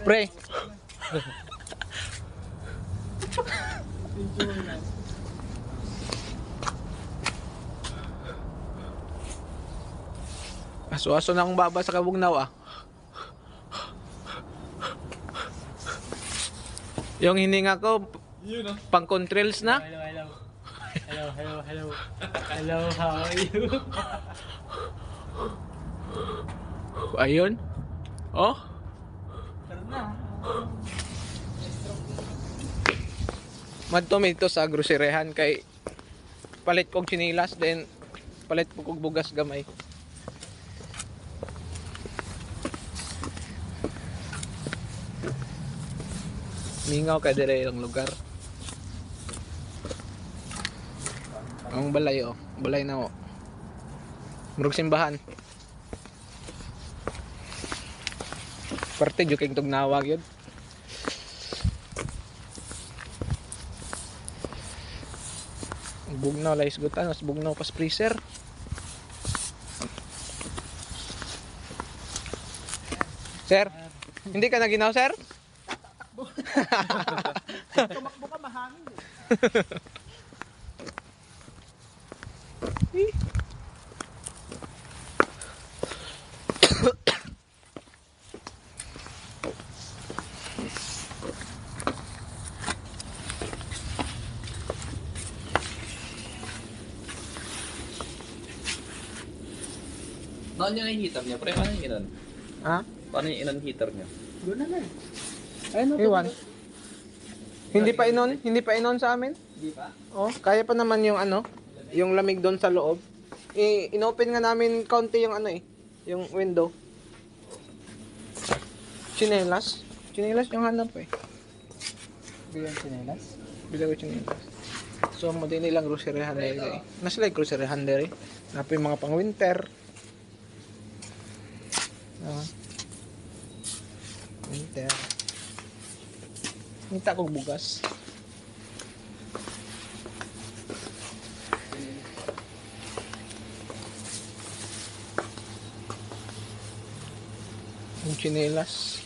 Pre. Aso-aso na akong baba sa Kabugnaw ah. Yung hininga ko, pang contrails na. Hello, hello. Hello, hello, hello. Hello, how are you? Ayun. Oh. Madto dito sa groceryhan kay palit kog chinilas then palit po kog bugas gamay. Mingaw ka dire ang lugar. Ang balay oh, balay na oh. Murag simbahan. Parte jud kay tugnawag yun. Bugnaw la isgutan, mas bugnaw pas freezer. Sir, hindi ka na ginaw, sir? Tumakbo ka, mahangin eh. Paano yung heater niya? Pre, paano yung inon? Ha? Paano yung inon heater niya? Doon na lang. Ayun, Iwan. Hindi pa inon sa amin. Hindi pa? Oh, kaya pa naman yung ano, yung lamig doon sa loob. Inopen nga namin konti yung ano yung window. Chinelas. Chinelas yung hanap eh. Bilang sinelas. Bila ko chinelas. So, mo din nilang groceryhan dere. Nasa like groceryhan dere. Napo yung mga pang winter. Winter. Nita kong bugas. Yung chinelas.